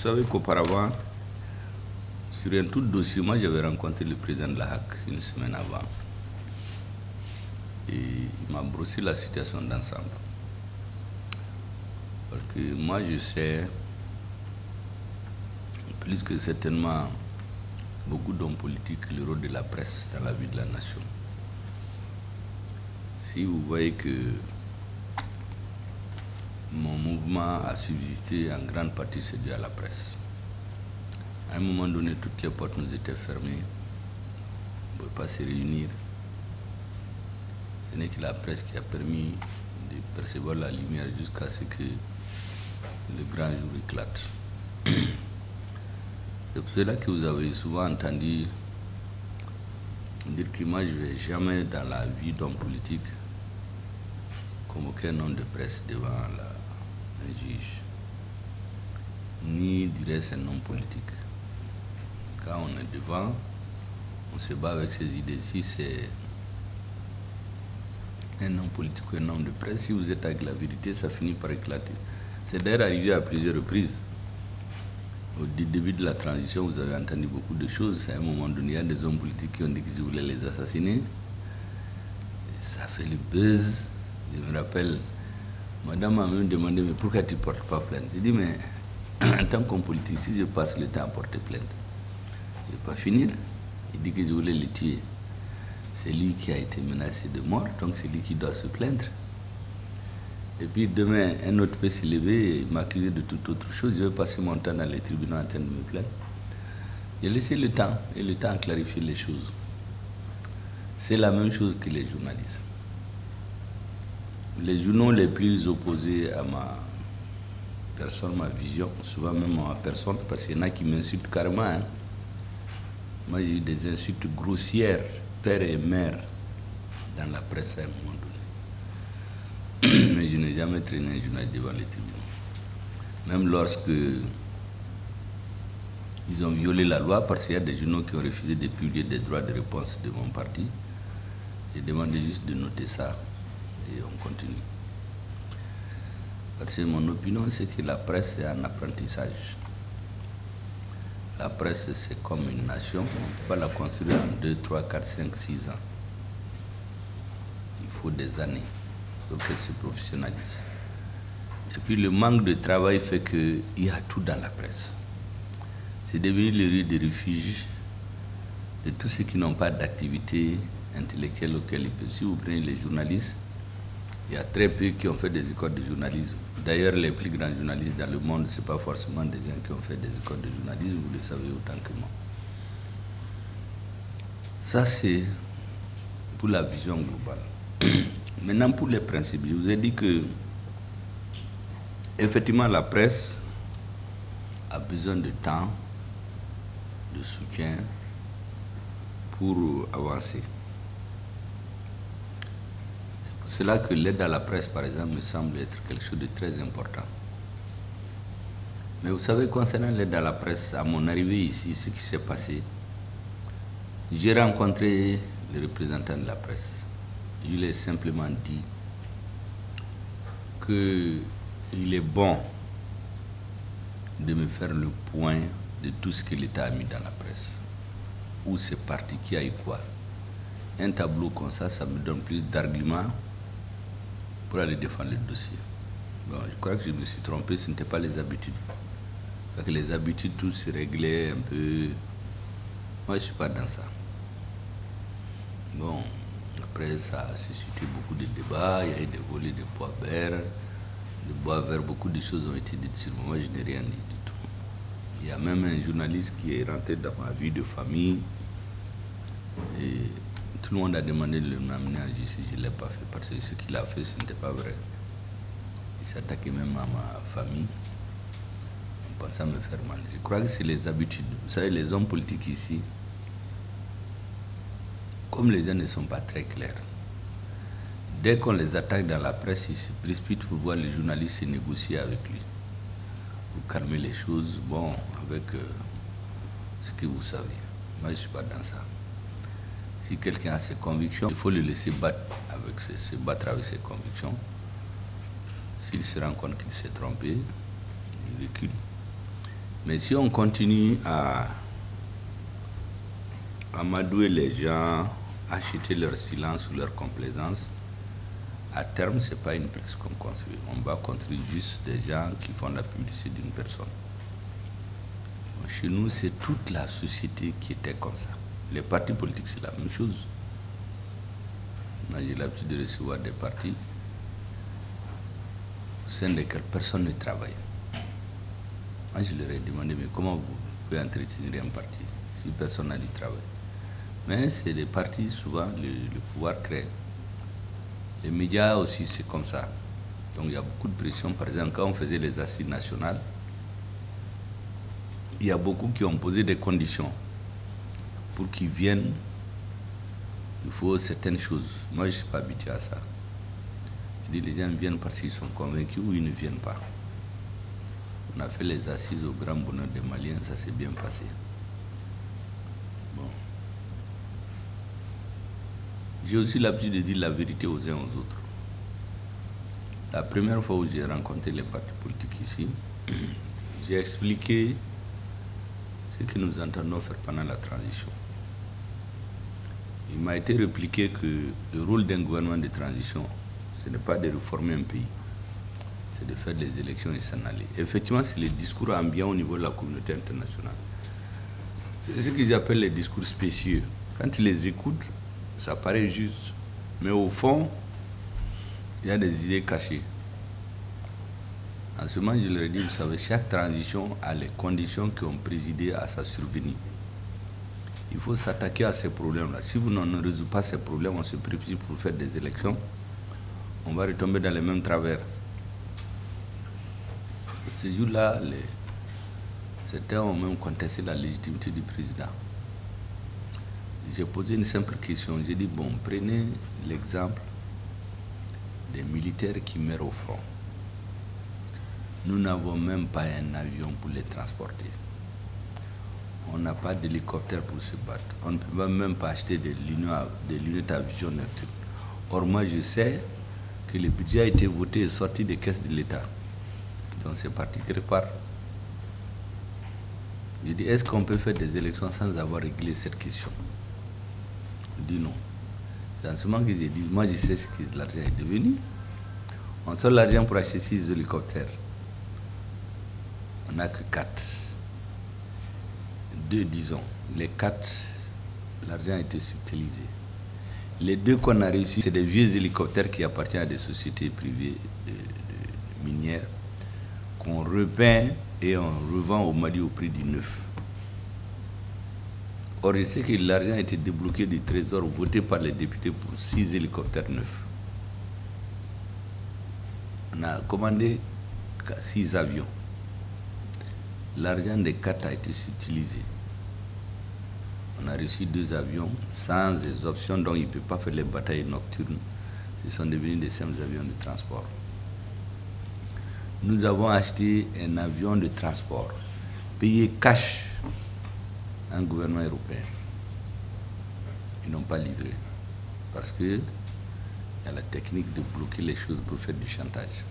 savez qu'auparavant, sur un tout dossier, moi j'avais rencontré le président de la HAC une semaine avant. Et il m'a brossé la situation d'ensemble. Parce que moi je sais, plus que certainement beaucoup d'hommes politiques, le rôle de la presse dans la vie de la nation. Si vous voyez que mon mouvement a subsisté en grande partie, c'est dû à la presse. À un moment donné, toutes les portes nous étaient fermées. On ne pouvait pas se réunir. Ce n'est que la presse qui a permis de percevoir la lumière jusqu'à ce que le grand jour éclate. C'est pour cela que vous avez souvent entendu dire que moi, je ne vais jamais dans la vie d'un politique convoquer un homme de presse devant un juge, ni dire c'est un homme politique. Quand on est devant, on se bat avec ses idées. Si c'est un homme politique ou un homme de presse, si vous êtes avec la vérité, ça finit par éclater. C'est d'ailleurs arrivé à plusieurs reprises. Au début de la transition, vous avez entendu beaucoup de choses. À un moment donné, il y a des hommes politiques qui ont dit qu'ils voulaient les assassiner. Et ça fait le buzz. Je me rappelle, madame m'a même demandé, mais pourquoi tu ne portes pas plainte? J'ai dit, mais en tant qu'homme politique, si je passe le temps à porter plainte, je ne vais pas finir. Il dit que je voulais le tuer. C'est lui qui a été menacé de mort, donc c'est lui qui doit se plaindre. Et puis demain, un autre peut se lever et m'accuser de toute autre chose. Je vais passer mon temps dans les tribunaux en train de me plaindre. J'ai laissé le temps, et le temps a clarifié les choses. C'est la même chose que les journalistes. Les journaux les plus opposés à ma personne, ma vision, souvent même à ma personne, parce qu'il y en a qui m'insultent carrément. Hein. Moi, j'ai eu des insultes grossières, père et mère, dans la presse à un moment donné. Mais je n'ai jamais traîné un journaliste devant les tribunaux. Même lorsque ils ont violé la loi, parce qu'il y a des journaux qui ont refusé de publier des droits de réponse de mon parti, j'ai demandé juste de noter ça et on continue. Parce que mon opinion, c'est que la presse est un apprentissage. La presse, c'est comme une nation, on ne peut pas la construire en 2, 3, 4, 5, 6 ans. Il faut des années pour qu'elle se professionnalise. Et puis le manque de travail fait qu'il y a tout dans la presse. C'est devenu le lieu de refuge de tous ceux qui n'ont pas d'activité intellectuelle auquel ils peuvent. Si vous prenez les journalistes, il y a très peu qui ont fait des écoles de journalisme. D'ailleurs, les plus grands journalistes dans le monde, ce n'est pas forcément des gens qui ont fait des écoles de journalisme, vous le savez autant que moi. Ça, c'est pour la vision globale. Maintenant, pour les principes, je vous ai dit que, effectivement, la presse a besoin de temps, de soutien pour avancer. C'est là que l'aide à la presse, par exemple, me semble être quelque chose de très important. Mais vous savez, concernant l'aide à la presse, à mon arrivée ici, ce qui s'est passé, j'ai rencontré le représentant de la presse. Je lui ai simplement dit qu'il est bon de me faire le point de tout ce que l'État a mis dans la presse. Où c'est parti, qui a eu quoi. Un tableau comme ça me donne plus d'arguments pour aller défendre le dossier. Bon, je crois que je me suis trompé, ce n'était pas les habitudes. Parce que les habitudes, tout se réglait un peu. Moi, je ne suis pas dans ça. Bon, après, ça a suscité beaucoup de débats, il y a eu des volets de bois verts, beaucoup de choses ont été dites sur moi, je n'ai rien dit du tout. Il y a même un journaliste qui est rentré dans ma vie de famille et tout le monde a demandé de m'amener en justice, je ne l'ai pas fait parce que ce qu'il a fait, ce n'était pas vrai. Il s'attaquait même à ma famille en pensant me faire mal. Je crois que c'est les habitudes. Vous savez, les hommes politiques ici, comme les gens ne sont pas très clairs, dès qu'on les attaque dans la presse, ils se précipitent pour voir les journalistes se négocier avec lui, pour calmer les choses, bon, avec ce que vous savez. Moi, je ne suis pas dans ça. Si quelqu'un a ses convictions, il faut le laisser se battre avec ses convictions. S'il se rend compte qu'il s'est trompé, il recule. Mais si on continue à amadouer les gens, acheter leur silence ou leur complaisance, à terme, ce n'est pas une presse qu'on construit. On va construire juste des gens qui font la publicité d'une personne. Chez nous, c'est toute la société qui était comme ça. Les partis politiques, c'est la même chose. Moi, j'ai l'habitude de recevoir des partis au sein desquels personne ne travaille. Moi, je leur ai demandé, mais comment vous pouvez entretenir un parti si personne n'a du travail? Mais c'est des partis, souvent, le pouvoir crée. Les médias aussi, c'est comme ça. Donc, il y a beaucoup de pression. Par exemple, quand on faisait les assises nationales, il y a beaucoup qui ont posé des conditions. Pour qu'ils viennent, il faut certaines choses. Moi, je ne suis pas habitué à ça. Je dis, les gens viennent parce qu'ils sont convaincus ou ils ne viennent pas. On a fait les assises au grand bonheur des Maliens, ça s'est bien passé. Bon. J'ai aussi l'habitude de dire la vérité aux uns aux autres. La première fois où j'ai rencontré les partis politiques ici, j'ai expliqué ce que nous entendons faire pendant la transition. Il m'a été répliqué que le rôle d'un gouvernement de transition, ce n'est pas de réformer un pays, c'est de faire des élections et s'en aller. Effectivement, c'est le discours ambiant au niveau de la communauté internationale. C'est ce que j'appelle les discours spécieux. Quand tu les écoutes, ça paraît juste. Mais au fond, il y a des idées cachées. En ce moment, je leur ai dit, vous savez, chaque transition a les conditions qui ont présidé à sa survenue. Il faut s'attaquer à ces problèmes-là. Si vous ne résout pas ces problèmes, on se prépare pour faire des élections, on va retomber dans les mêmes travers. Ce jour-là, certains ont même contesté la légitimité du président. J'ai posé une simple question. J'ai dit, bon, prenez l'exemple des militaires qui meurent au front. Nous n'avons même pas un avion pour les transporter. On n'a pas d'hélicoptère pour se battre. On ne peut même pas acheter des lunettes à vision nocturne. Or, moi, je sais que le budget a été voté et sorti des caisses de l'État. Donc, c'est parti quelque part. Je dis, est-ce qu'on peut faire des élections sans avoir réglé cette question? Je dis non. C'est en ce moment que j'ai dit, moi, je sais ce que l'argent est devenu. On sort l'argent pour acheter 6 hélicoptères. On n'a que 4. 2, disons. Les 4, l'argent a été subtilisé. Les 2 qu'on a réussi, c'est des vieux hélicoptères qui appartiennent à des sociétés privées de minières qu'on repeint et on revend au Mali au prix du neuf. Or, je sais que l'argent a été débloqué du trésor voté par les députés pour 6 hélicoptères neufs. On a commandé 6 avions. L'argent des 4 a été subtilisé. On a reçu 2 avions sans les options, donc il ne peut pas faire les batailles nocturnes. Ce sont devenus des simples avions de transport. Nous avons acheté un avion de transport, payé cash à un gouvernement européen. Ils n'ont pas livré parce qu'il y a la technique de bloquer les choses pour faire du chantage.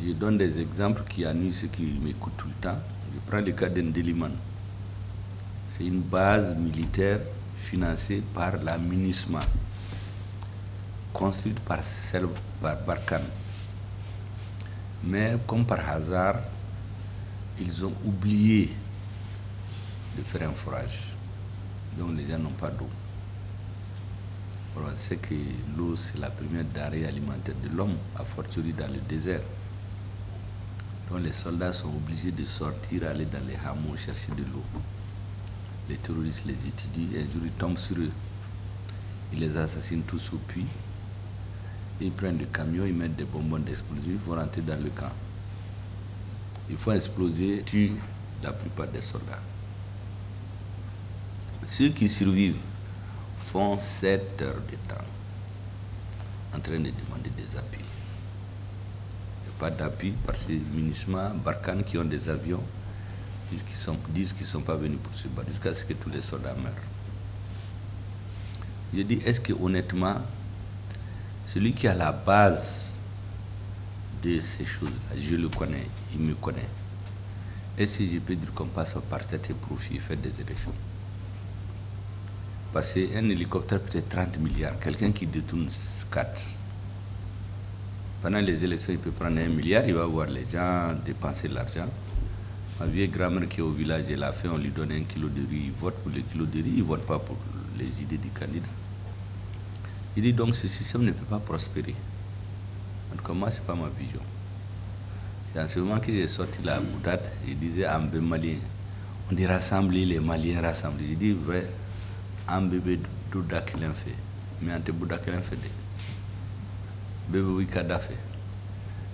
Je donne des exemples qui annuient ceux qui m'écoutent tout le temps. Je prends le cas d'Ndeliman. C'est une base militaire financée par la MINUSMA, construite par Barkhane. Mais comme par hasard, ils ont oublié de faire un forage. Donc les gens n'ont pas d'eau. On sait que l'eau, c'est la première denrée alimentaire de l'homme, à fortiori dans le désert. Donc les soldats sont obligés de sortir, aller dans les hameaux, chercher de l'eau. Les terroristes les étudient, et un jour ils tombent sur eux. Ils les assassinent tous au puits. Ils prennent le camion, ils mettent des bonbons d'explosifs, ils vont rentrer dans le camp. Ils font exploser, tuent la plupart des soldats. Ceux qui survivent font 7 heures de temps en train de demander des appuis. Pas d'appui parce que MINUSMA, Barkhane qui ont des avions disent qu'ils ne sont pas venus pour se battre jusqu'à ce que tous les soldats meurent. Je dis, est-ce que honnêtement, celui qui a la base de ces choses-là. Je le connais, il me connaît. Et si je peux dire qu'on passe par tête et profit et faire des élections. Parce qu'un hélicoptère peut-être 30 milliards, quelqu'un qui détourne 4. Pendant les élections, il peut prendre 1 milliard, il va voir les gens dépenser l'argent. Ma vieille grand-mère qui est au village, elle a fait, on lui donne 1 kilo de riz, il vote pour le kilo de riz, il ne vote pas pour les idées du candidat. Il dit donc ce système ne peut pas prospérer. En tout cas, moi, ce n'est pas ma vision. C'est en ce moment que j'ai sorti la boutade, je disais à un bébé malien, on dit rassembler les Maliens rassemblés. Je dis vrai, un bébé douda qu'il en fait, mais un bouddha qu'il en fait. Bébé Wikada fait.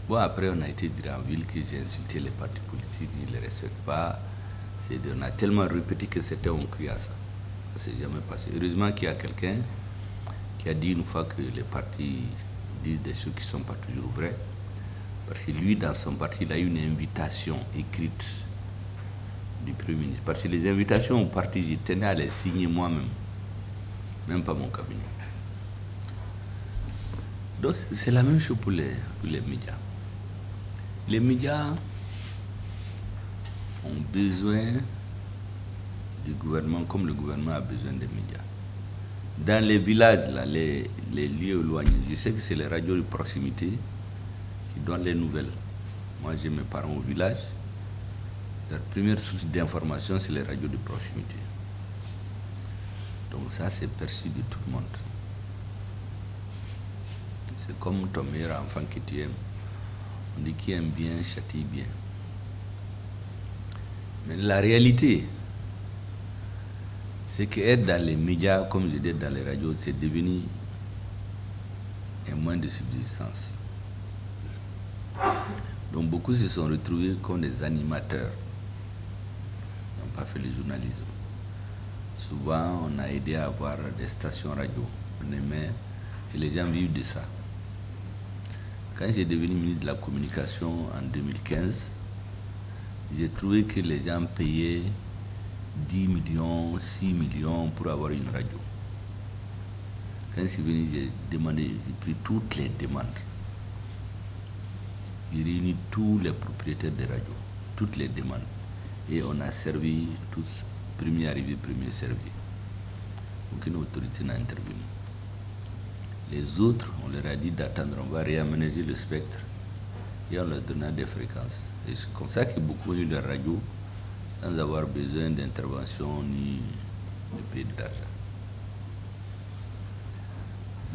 Bon, après, on a été dit en ville que j'ai insulté les partis politiques, je ne les respecte pas. On a tellement répété que c'était un cri à ça. Ça ne s'est jamais passé. Heureusement qu'il y a quelqu'un qui a dit une fois que les partis disent des choses qui ne sont pas toujours vraies. Parce que lui, dans son parti, il a eu une invitation écrite du Premier ministre. Parce que les invitations au parti, je tenais à les signer moi-même. Même pas mon cabinet. Donc, c'est la même chose pour les médias. Les médias ont besoin du gouvernement comme le gouvernement a besoin des médias. Dans les villages, là, les lieux éloignés, je sais que c'est les radios de proximité qui donnent les nouvelles. Moi, j'ai mes parents au village. Leur première source d'information, c'est les radios de proximité. Donc ça, c'est perçu de tout le monde. C'est comme ton meilleur enfant que tu aimes. On dit qui aime bien, châtie bien. Mais la réalité, c'est qu'être dans les médias, comme je dis dans les radios, c'est devenu un moyen de subsistance. Donc beaucoup se sont retrouvés comme des animateurs. Ils n'ont pas fait le journalisme. Souvent, on a aidé à avoir des stations radio. On aimait, et les gens vivent de ça. Quand j'ai devenu ministre de la Communication en 2015, j'ai trouvé que les gens payaient 10 millions, 6 millions pour avoir une radio. Quand je suis venu, j'ai pris toutes les demandes. J'ai réuni tous les propriétaires de radio, toutes les demandes. Et on a servi tous, premier arrivé, premier servi. Aucune autorité n'a intervenu. Les autres, on leur a dit d'attendre, on va réaménager le spectre et on leur donna des fréquences. Et c'est comme ça que beaucoup ont eu leur radio sans avoir besoin d'intervention ni de payer d'argent.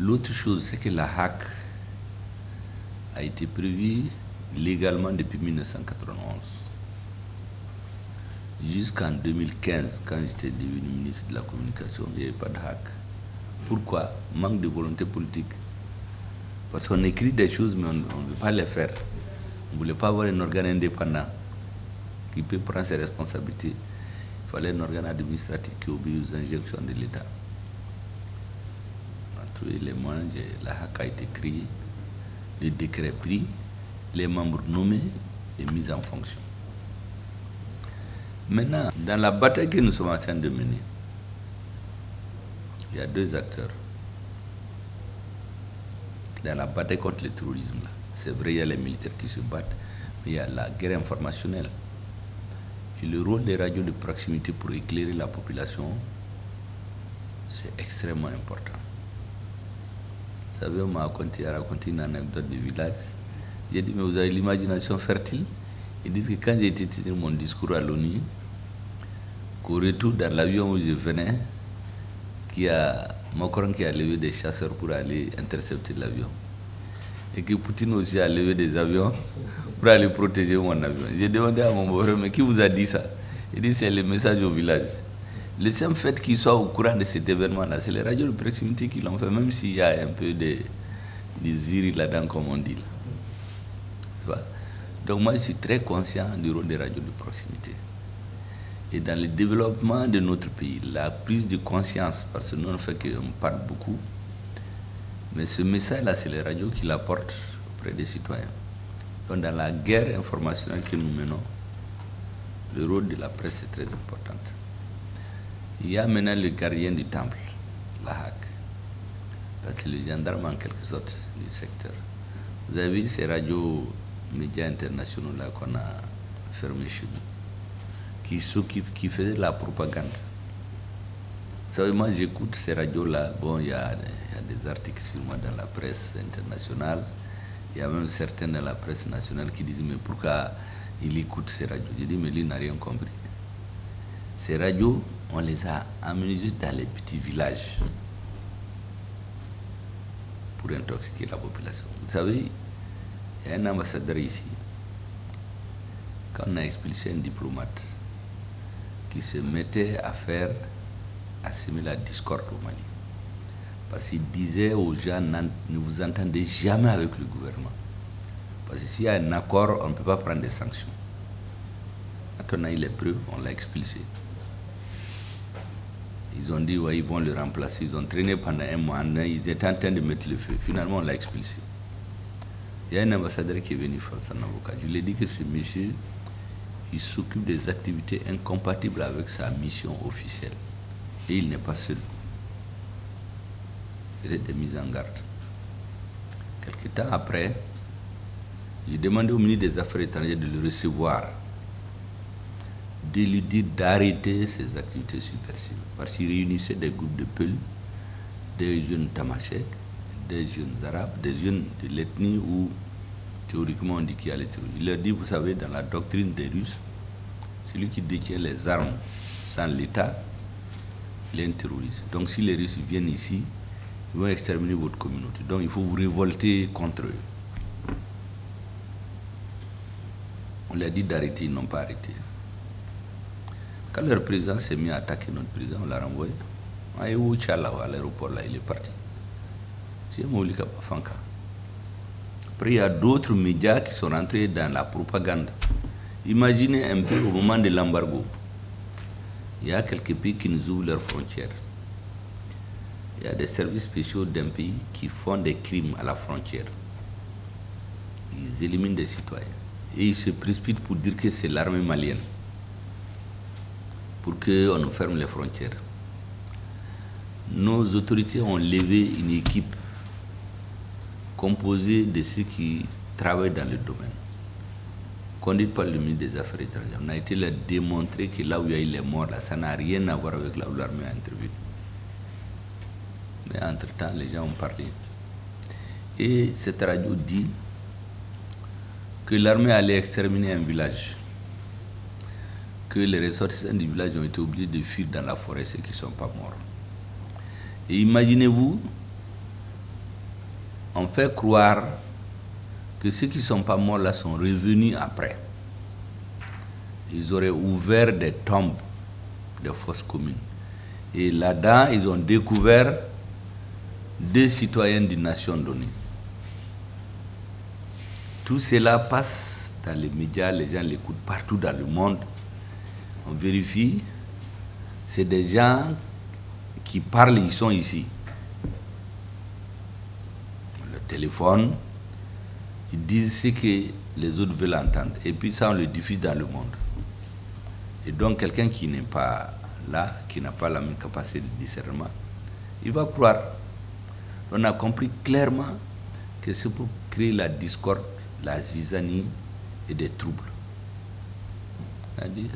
L'autre chose, c'est que la HAC a été prévue légalement depuis 1991. Jusqu'en 2015, quand j'étais devenu ministre de la Communication, il n'y avait pas de HAC. Pourquoi? Manque de volonté politique. Parce qu'on écrit des choses, mais on ne veut pas les faire. On ne voulait pas avoir un organe indépendant qui peut prendre ses responsabilités. Il fallait un organe administratif qui obéit aux injonctions de l'État. On a trouvé les moyens, la HAC a été créée, les décrets pris, les membres nommés et mis en fonction. Maintenant, dans la bataille que nous sommes en train de mener, il y a deux acteurs. Dans la bataille contre le terrorisme, c'est vrai, il y a les militaires qui se battent, mais il y a la guerre informationnelle. Et le rôle des radios de proximité pour éclairer la population, c'est extrêmement important. Vous savez, on m'a raconté une anecdote du village. J'ai dit, mais vous avez l'imagination fertile. Ils disent que quand j'ai été tenir mon discours à l'ONU, qu'au retour dans l'avion où je venais, qu'il y a Macron qui a levé des chasseurs pour aller intercepter l'avion. Et que Poutine aussi a levé des avions pour aller protéger mon avion. J'ai demandé à mon beau-frère, mais qui vous a dit ça? Il dit, c'est le message au village. Le simple fait qu'ils soient au courant de cet événement-là, c'est les radios de proximité qui l'ont fait, même s'il y a un peu de ziri là-dedans, comme on dit. Donc moi, je suis très conscient du rôle des radios de proximité. Et dans le développement de notre pays, la prise de conscience, parce que nous, on fait qu'on parle beaucoup, mais ce message-là, c'est les radios qui l'apportent auprès des citoyens. Donc dans la guerre informationnelle que nous menons, le rôle de la presse est très important. Il y a maintenant le gardien du temple, la HAC. C'est le gendarme en quelque sorte du secteur. Vous avez vu ces radios médias internationaux là qu'on a fermés chez nous, qui faisaient de la propagande. Vous savez, moi j'écoute ces radios-là, bon, il y a des articles sur moi dans la presse internationale, il y a même certains dans la presse nationale qui disent mais pourquoi il écoute ces radios? Je dis mais lui n'a rien compris. Ces radios, on les a amenés juste dans les petits villages pour intoxiquer la population. Vous savez, il y a un ambassadeur ici, quand on a expulsé un diplomate qui se mettait à semer la discorde au Mali. Parce qu'il disait aux gens, ne vous entendez jamais avec le gouvernement. Parce que s'il y a un accord, on ne peut pas prendre des sanctions. Quand on a eu les preuves, on l'a expulsé. Ils ont dit, ouais, ils vont le remplacer. Ils ont traîné pendant un mois. Ils étaient en train de mettre le feu. Finalement, on l'a expulsé. Il y a un ambassadeur qui est venu faire son avocat. Je lui ai dit que ce monsieur, il s'occupe des activités incompatibles avec sa mission officielle. Et il n'est pas seul. Il est mis en garde. Quelque temps après, j'ai demandé au ministre des Affaires étrangères de le recevoir, de lui dire d'arrêter ses activités subversives. Parce qu'il réunissait des groupes de Peuls, des jeunes tamasheks, des jeunes arabes, des jeunes de l'ethnie où théoriquement on dit qu'il y a les terroristes. Il leur dit, vous savez, dans la doctrine des Russes, celui qui détient les armes sans l'État, il est un terroriste. Donc si les Russes viennent ici, ils vont exterminer votre communauté. Donc il faut vous révolter contre eux. On leur a dit d'arrêter, ils n'ont pas arrêté. Quand leur président s'est mis à attaquer notre président, on l'a renvoyé. À l'aéroport, là, il est parti. C'est Moulika Fanka. Après, il y a d'autres médias qui sont rentrés dans la propagande. Imaginez un peu au moment de l'embargo. Il y a quelques pays qui nous ouvrent leurs frontières. Il y a des services spéciaux d'un pays qui font des crimes à la frontière. Ils éliminent des citoyens. Et ils se précipitent pour dire que c'est l'armée malienne. Pour qu'on nous ferme les frontières. Nos autorités ont levé une équipe composée de ceux qui travaillent dans le domaine, conduite par le ministre des Affaires étrangères. On a été là démontrer que là où il y a eu les morts, là, ça n'a rien à voir avec là où l'armée a intervenu. Mais entre-temps, les gens ont parlé. Et cette radio dit que l'armée allait exterminer un village, que les ressortissants du village ont été obligés de fuir dans la forêt, ceux qui ne sont pas morts. Et imaginez-vous, on fait croire que ceux qui ne sont pas morts là sont revenus après. Ils auraient ouvert des tombes, des fosses communes. Et là-dedans, ils ont découvert 2 citoyens d'une nation donnée. Tout cela passe dans les médias, les gens l'écoutent partout dans le monde. On vérifie, c'est des gens qui parlent, ils sont ici. Le téléphone, ils disent ce que les autres veulent entendre. Et puis ça, on le diffuse dans le monde. Et donc, quelqu'un qui n'est pas là, qui n'a pas la même capacité de discernement, il va croire. On a compris clairement que c'est pour créer la discorde, la zizanie et des troubles. C'est-à-dire,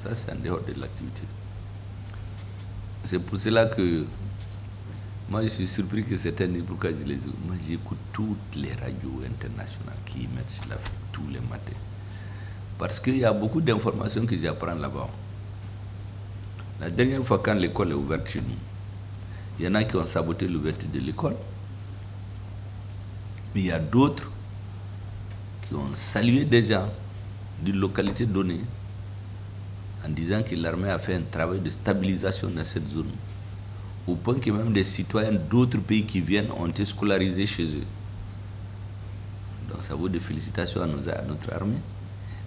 ça, c'est en dehors de l'activité. C'est pour cela que moi, je suis surpris que certains disent pourquoi je les écoute. Moi, j'écoute toutes les radios internationales qui émettent sur l'Afrique tous les matins. Parce qu'il y a beaucoup d'informations que j'apprends là-bas. La dernière fois, quand l'école est ouverte chez nous, il y en a qui ont saboté l'ouverture de l'école. Mais il y a d'autres qui ont salué des gens d'une localité donnée en disant que l'armée a fait un travail de stabilisation dans cette zone, au point que même des citoyens d'autres pays qui viennent ont été scolarisés chez eux. Donc ça vaut des félicitations à notre armée.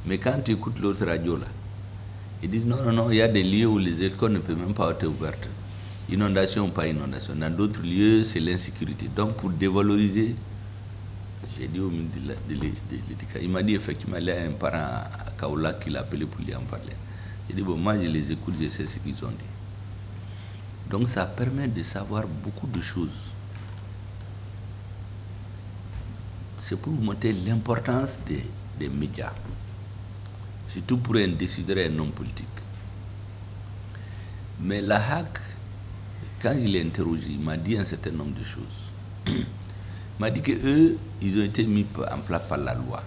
Mais quand tu écoutes l'autre radio là, ils disent non, non, non, il y a des lieux où les écoles ne peuvent même pas être ouvertes. Inondation ou pas inondation. Dans d'autres lieux, c'est l'insécurité. Donc pour dévaloriser, j'ai dit au ministre de l'Éducation, il m'a dit effectivement, il y a un parent à Kaola qui l'a appelé pour lui en parler. J'ai dit, bon, moi je les écoute, je sais ce qu'ils ont dit. Donc ça permet de savoir beaucoup de choses. c'est pour vous montrer l'importance des médias, surtout pour un décideur et un homme politique. Mais la HAC, quand je l'ai interrogé, il m'a dit un certain nombre de choses. Il m'a dit qu'eux, ils ont été mis en place par la loi.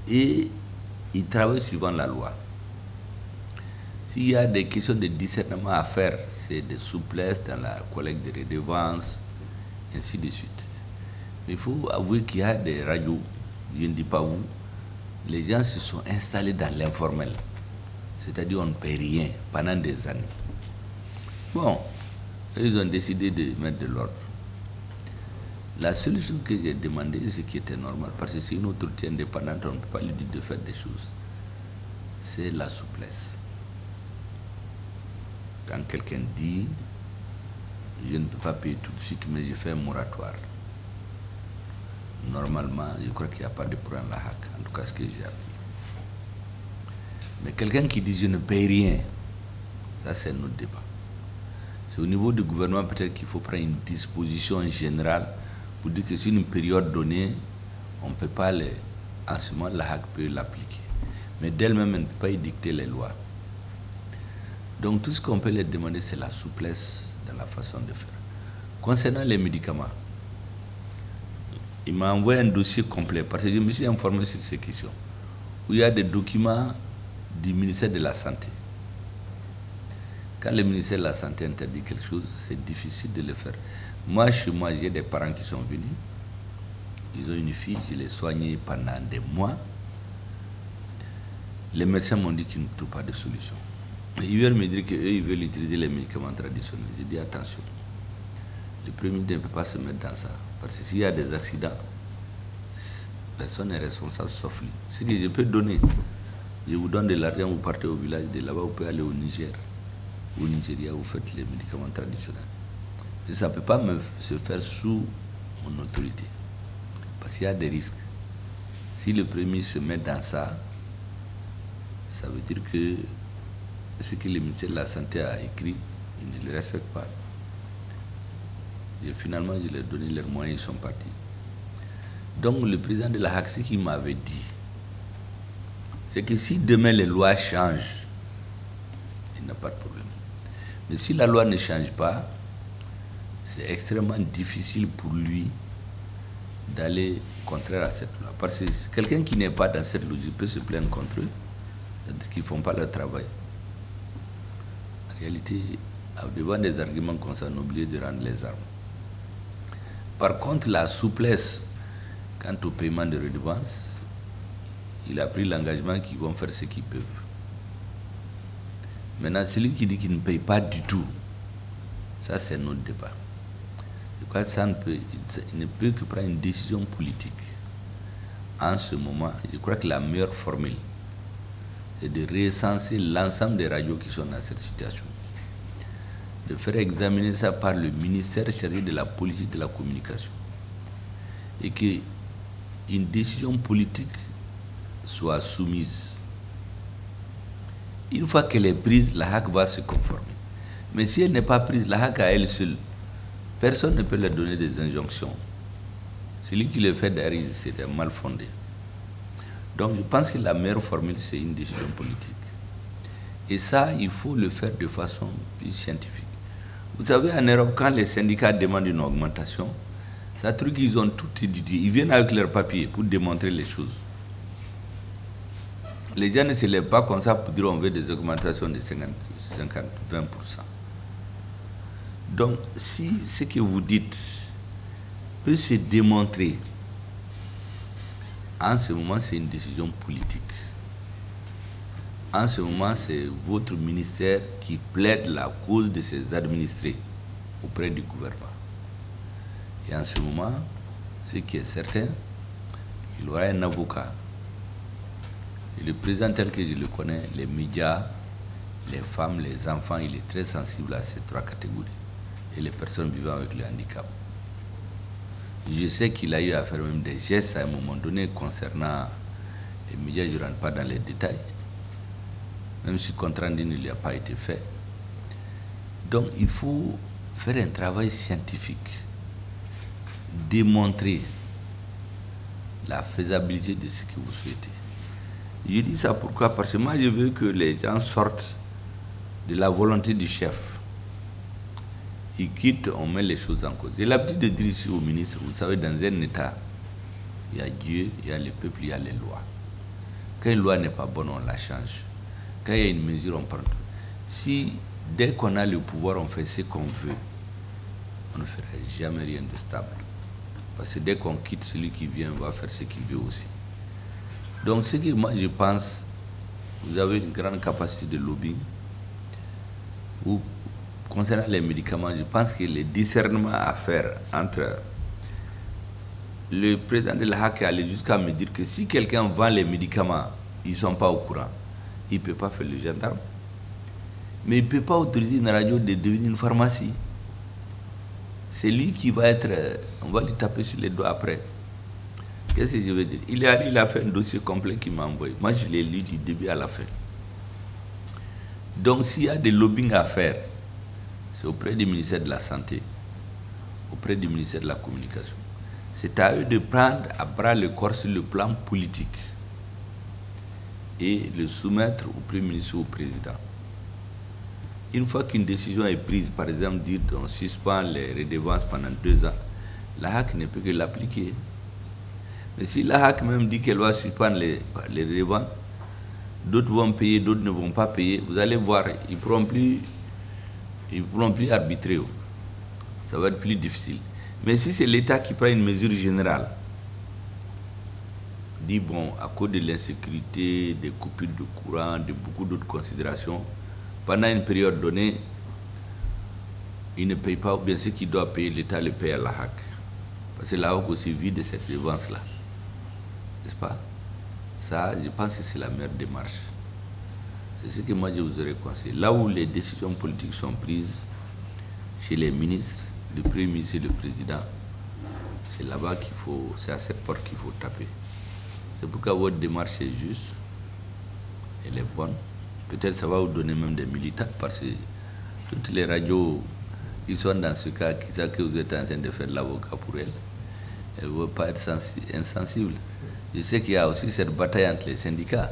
Et ils travaillent suivant la loi. S'il y a des questions de discernement à faire, c'est des souplesses dans la collecte des redevances, ainsi de suite. Mais il faut avouer qu'il y a des radios, je ne dis pas où, les gens se sont installés dans l'informel. C'est-à-dire on ne paie rien pendant des années. Bon, ils ont décidé de mettre de l'ordre. La seule chose que j'ai demandé, ce qui était normal, parce que c'est une autorité indépendante, on ne peut pas lui dire de faire des choses, c'est la souplesse. Quand quelqu'un dit, je ne peux pas payer tout de suite, mais je fais un moratoire. Normalement, je crois qu'il n'y a pas de problème à la HAC, en tout cas ce que j'ai appris. Mais quelqu'un qui dit je ne paye rien, ça c'est notre débat. C'est au niveau du gouvernement peut-être qu'il faut prendre une disposition générale pour dire que sur une période donnée, on ne peut pas en ce moment la HAC peut l'appliquer. Mais d'elle-même, elle ne peut pas y dicter les lois. Donc tout ce qu'on peut leur demander, c'est la souplesse dans la façon de faire. Concernant les médicaments, il m'a envoyé un dossier complet parce que je me suis informé sur ces questions, où il y a des documents du ministère de la Santé. Quand le ministère de la Santé interdit quelque chose, c'est difficile de le faire. Moi, chez moi, j'ai des parents qui sont venus. Ils ont une fille, je l'ai soignée pendant des mois. Les médecins m'ont dit qu'ils ne trouvent pas de solution. Ils veulent me dire qu'eux, ils veulent utiliser les médicaments traditionnels. J'ai dit attention. Le premier ne peut pas se mettre dans ça. Parce que s'il y a des accidents, personne n'est responsable sauf lui. Ce que je peux donner, je vous donne de l'argent, vous partez au village, de là-bas vous pouvez aller au Niger, au Nigeria, vous faites les médicaments traditionnels. Et ça ne peut pas se faire sous mon autorité. Parce qu'il y a des risques. Si le premier se met dans ça, ça veut dire que ce que le ministère de la Santé a écrit, il ne le respecte pas. Et finalement, je leur ai donné leurs moyens, ils sont partis. Donc, le président de la HAC, ce qu'il m'avait dit, c'est que si demain les lois changent, il n'y a pas de problème. Mais si la loi ne change pas, c'est extrêmement difficile pour lui d'aller contraire à cette loi. Parce que quelqu'un qui n'est pas dans cette logique peut se plaindre contre eux, c'est-à-dire qu'ils ne font pas leur travail. En réalité, devant des arguments qu'on s'en oublie de rendre les armes. Par contre, la souplesse quant au paiement de redevances, il a pris l'engagement qu'ils vont faire ce qu'ils peuvent. Maintenant, celui qui dit qu'il ne paye pas du tout, ça c'est notre débat. Je crois que il ne peut que prendre une décision politique. En ce moment, je crois que la meilleure formule, c'est de recenser l'ensemble des radios qui sont dans cette situation. De faire examiner ça par le ministère chargé de la politique de la communication. Et qu'une décision politique soit soumise. Une fois qu'elle est prise, la HAC va se conformer. Mais si elle n'est pas prise, la HAC à elle seule, personne ne peut leur donner des injonctions. Celui qui le fait derrière, c'est mal fondé. Donc je pense que la meilleure formule, c'est une décision politique. Et ça, il faut le faire de façon plus scientifique. Vous savez, en Europe, quand les syndicats demandent une augmentation, ça truc, ils ont tout étudié. Ils viennent avec leurs papiers pour démontrer les choses. Les gens ne se lèvent pas comme ça pour dire qu'on veut des augmentations de 50, 20%. Donc, si ce que vous dites peut se démontrer, en ce moment, c'est une décision politique. En ce moment, c'est votre ministère qui plaide la cause de ses administrés auprès du gouvernement. Et en ce moment, ce qui est certain, il aura un avocat. Et le président tel que je le connais, les médias, les femmes, les enfants, il est très sensible à ces trois catégories. Et les personnes vivant avec le handicap. Je sais qu'il a eu à faire même des gestes à un moment donné concernant les médias, je ne rentre pas dans les détails. Même si compte rendu ne lui a pas été fait. Donc il faut faire un travail scientifique, démontrer la faisabilité de ce que vous souhaitez. Je dis ça pourquoi? Parce que moi, je veux que les gens sortent de la volonté du chef. Ils quittent, on met les choses en cause. J'ai l'habitude de dire ici au ministre, vous savez, dans un État, il y a Dieu, il y a le peuple, il y a les lois. Quand une loi n'est pas bonne, on la change. Quand il y a une mesure, on prend. Si, dès qu'on a le pouvoir, on fait ce qu'on veut, on ne fera jamais rien de stable. Parce que dès qu'on quitte, celui qui vient va faire ce qu'il veut aussi. Donc, ce que moi je pense, vous avez une grande capacité de lobbying. Ou, concernant les médicaments, je pense que les discernements à faire entre... Le président de la HAC est allé jusqu'à me dire que si quelqu'un vend les médicaments, ils ne sont pas au courant. Il ne peut pas faire le gendarme. Mais il ne peut pas autoriser une radio de devenir une pharmacie. C'est lui qui va être... On va lui taper sur les doigts après. Qu'est-ce que je veux dire? Il est allé, il a fait un dossier complet qu'il m'a envoyé. Moi, je l'ai lu du début à la fin. Donc, s'il y a des lobbying à faire, c'est auprès du ministère de la Santé, auprès du ministère de la Communication. C'est à eux de prendre à bras le corps sur le plan politique et le soumettre au Premier ministre ou au Président. Une fois qu'une décision est prise, par exemple, dire qu'on suspend les redevances pendant 2 ans, la HAC ne peut que l'appliquer. Mais si la HAC même dit qu'elle va suspendre les redevances, d'autres vont payer, d'autres ne vont pas payer, vous allez voir, ils ne pourront plus arbitrer. Ça va être plus difficile. Mais si c'est l'État qui prend une mesure générale, dit bon, à cause de l'insécurité, des coupures de courant, de beaucoup d'autres considérations, pendant une période donnée, il ne paye pas, ou bien ce qu'il doit payer, l'État le paye à la HAC. Parce que la HAC aussi vit de cette dépense-là. N'est-ce pas? Ça, je pense que c'est la meilleure démarche. C'est ce que moi je vous aurais conseillé. Là où les décisions politiques sont prises, chez les ministres, le Premier ministre et le Président, c'est là-bas qu'il faut, c'est à cette porte qu'il faut taper. C'est pourquoi votre démarche est juste, elle est bonne. Peut-être ça va vous donner même des militants, parce que toutes les radios, ils sont dans ce cas, qui savent que vous êtes en train de faire l'avocat pour elles. Elles ne vont pas être insensibles. Je sais qu'il y a aussi cette bataille entre les syndicats.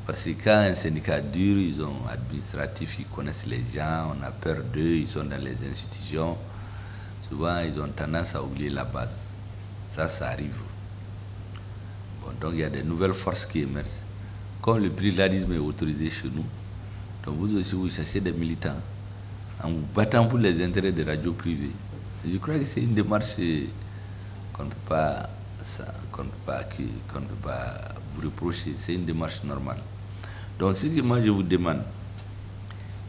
Parce que quand un syndicat dure, ils ont administratif, ils connaissent les gens, on a peur d'eux, ils sont dans les institutions. Souvent, ils ont tendance à oublier la base. Ça arrive. Bon, donc, il y a des nouvelles forces qui émergent. Comme le pluralisme est autorisé chez nous, donc vous aussi, vous cherchez des militants en vous battant pour les intérêts des radios privées. Je crois que c'est une démarche qu'on ne peut pas vous reprocher. C'est une démarche normale. Donc, ce que moi je vous demande,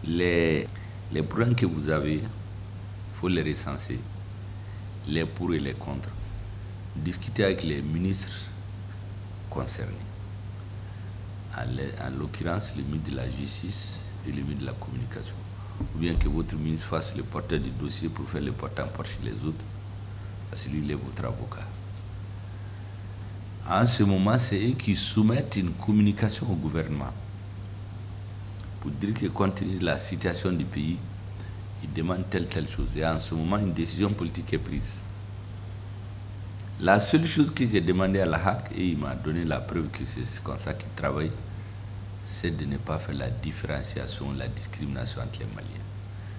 les problèmes que vous avez, il faut les recenser, les pour et les contre, discuter avec les ministres concernés, en l'occurrence le ministre de la Justice et le ministre de la Communication, ou bien que votre ministre fasse le porteur du dossier pour faire le porte-à-porte chez les autres, parce que lui, il est votre avocat. En ce moment, c'est eux qui soumettent une communication au gouvernement pour dire que compte tenu de la situation du pays, ils demandent telle chose. Et en ce moment, une décision politique est prise. La seule chose que j'ai demandé à la HAC, et il m'a donné la preuve que c'est comme ça qu'il travaille, c'est de ne pas faire la différenciation, la discrimination entre les Maliens.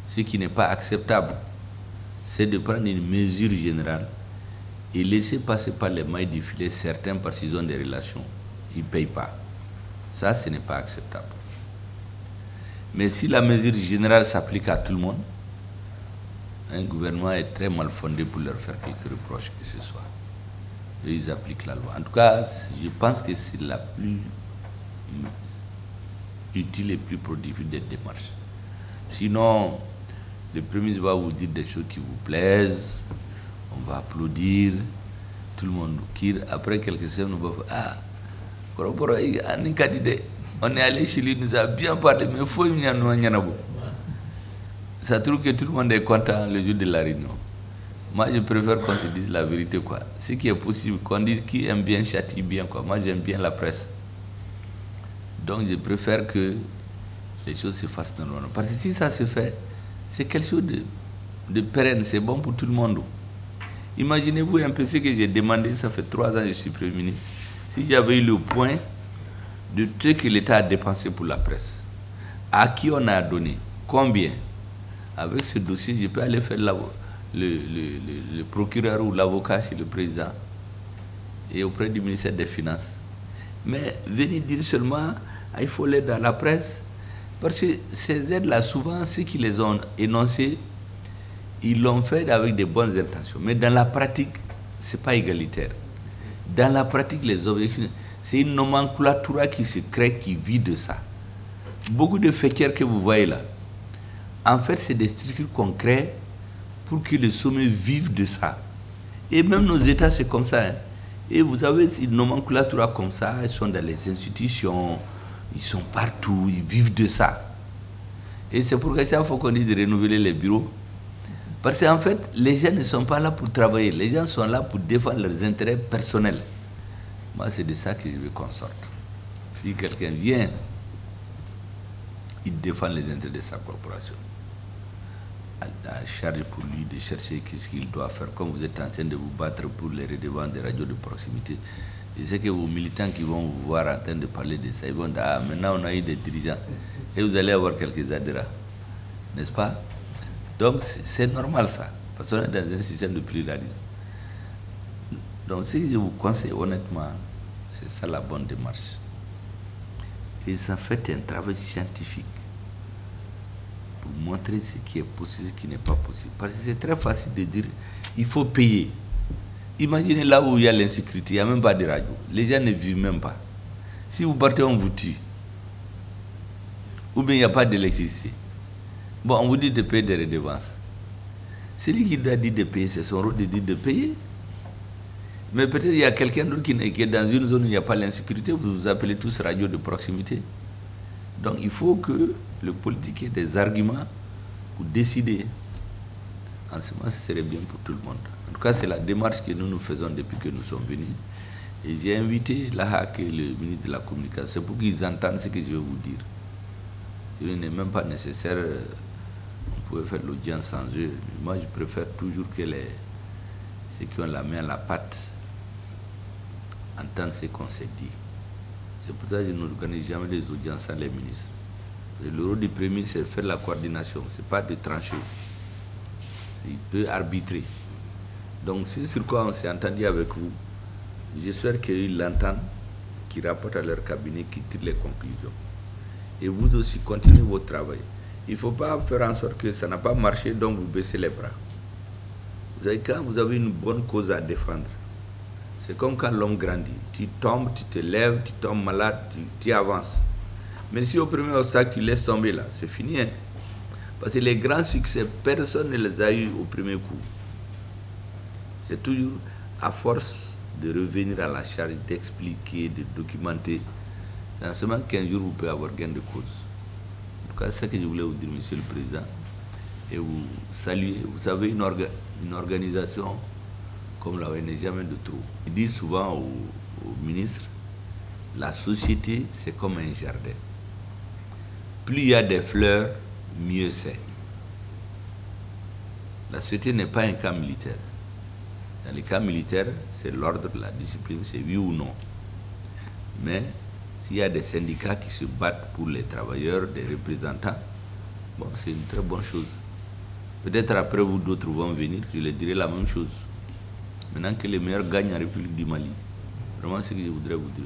Ce qui n'est pas acceptable, c'est de prendre une mesure générale et laisser passer par les mailles du filet certains parce qu'ils ont des relations. Ils ne payent pas. Ça, ce n'est pas acceptable. Mais si la mesure générale s'applique à tout le monde, un gouvernement est très mal fondé pour leur faire quelques reproches que ce soit. Et ils appliquent la loi. En tout cas, je pense que c'est la plus utile et plus productive des démarches. Sinon, le Premier ministre va vous dire des choses qui vous plaisent, on va applaudir, tout le monde nous kire. Après quelques semaines, on va faire on est allé chez lui, il nous a bien parlé, mais il faut y aller. Ça trouve que tout le monde est content le jour de la réunion. Moi, je préfère qu'on se dise la vérité, quoi. Ce qui est possible, qu'on dise qui aime bien châtie bien, quoi. Moi, j'aime bien la presse. Donc, je préfère que les choses se fassent normalement. Parce que si ça se fait, c'est quelque chose de pérenne, c'est bon pour tout le monde. Imaginez-vous un peu ce que j'ai demandé, ça fait 3 ans que je suis Premier ministre. Si j'avais eu le point de ce que l'État a dépensé pour la presse, à qui on a donné, combien, avec ce dossier, je peux aller faire le procureur ou l'avocat chez le président et auprès du ministère des Finances. Mais venir dire seulement, il faut l'aide à la presse, parce que ces aides-là, souvent, ceux qui les ont énoncées, ils l'ont fait avec de bonnes intentions. Mais dans la pratique, ce n'est pas égalitaire. Dans la pratique, les objectifs, c'est une nomenclature qui se crée, qui vit de ça. Beaucoup de faitières que vous voyez là, en fait, c'est des structures qu'on crée pour que le sommet vive de ça. Et même nos États, c'est comme ça. Hein. Et vous avez une nomenclature comme ça, ils sont dans les institutions, ils sont partout, ils vivent de ça. Et c'est pourquoi il faut qu'on dise de renouveler les bureaux. Parce qu'en fait, les gens ne sont pas là pour travailler, les gens sont là pour défendre leurs intérêts personnels. Moi, c'est de ça que je veux qu'on sorte. Si quelqu'un vient, il défend les intérêts de sa corporation. À charge pour lui de chercher qu'est-ce qu'il doit faire. Comme vous êtes en train de vous battre pour les redevances des radios de proximité, je sais que vos militants qui vont vous voir en train de parler de ça, ils vont dire, ah, maintenant on a eu des dirigeants, et vous allez avoir quelques adhérents. N'est-ce pas? Donc c'est normal ça, parce qu'on est dans un système de pluralisme. Donc ce que je vous conseille honnêtement, c'est ça la bonne démarche. Et ça fait un travail scientifique pour montrer ce qui est possible, ce qui n'est pas possible. Parce que c'est très facile de dire, il faut payer. Imaginez là où il y a l'insécurité, il n'y a même pas de radio. Les gens ne vivent même pas. Si vous partez, on vous tue. Ou bien il n'y a pas d'électricité. Bon, on vous dit de payer des redevances. Celui qui doit dire de payer, c'est son rôle de dire de payer. Mais peut-être il y a quelqu'un d'autre qui est dans une zone où il n'y a pas l'insécurité, vous vous appelez tous radio de proximité. Donc il faut que le politique ait des arguments pour décider. En ce moment, ce serait bien pour tout le monde. En tout cas, c'est la démarche que nous faisons depuis que nous sommes venus. Et j'ai invité Lahak, le ministre de la Communication, c'est pour qu'ils entendent ce que je vais vous dire. Ce n'est même pas nécessaire, on pouvait faire l'audience sans eux. Moi, je préfère toujours que ceux qui ont la main à la pâte entendent ce qu'on s'est dit. C'est pour ça que je n'organise jamais des audiences sans les ministres. Le rôle du Premier ministre, c'est de faire la coordination, ce n'est pas de trancher. Il peut arbitrer. Donc, c'est sur quoi on s'est entendu avec vous. J'espère qu'ils l'entendent, qu'ils rapportent à leur cabinet, qu'ils tirent les conclusions. Et vous aussi, continuez votre travail. Il ne faut pas faire en sorte que ça n'a pas marché, donc vous baissez les bras. Vous savez, quand vous avez une bonne cause à défendre, c'est comme quand l'homme grandit. Tu tombes, tu te lèves, tu tombes malade, tu avances. Mais si au premier obstacle, tu laisses tomber là, c'est fini. Hein? Parce que les grands succès, personne ne les a eus au premier coup. C'est toujours à force de revenir à la charge, d'expliquer, de documenter. C'est en seulement qu'un jour, vous pouvez avoir gain de cause. En tout cas, c'est ce que je voulais vous dire, Monsieur le Président. Et vous saluer. Vous savez, une organisation comme la ONG, jamais de trop. Je dis souvent aux ministres, la société, c'est comme un jardin. Plus il y a des fleurs, mieux c'est. La société n'est pas un camp militaire. Dans les camps militaires, c'est l'ordre, la discipline, c'est oui ou non. Mais s'il y a des syndicats qui se battent pour les travailleurs, des représentants, bon, c'est une très bonne chose. Peut-être après vous, d'autres vont venir, je leur dirai la même chose. Maintenant que les meilleurs gagnent en République du Mali. Vraiment, c'est ce que je voudrais vous dire.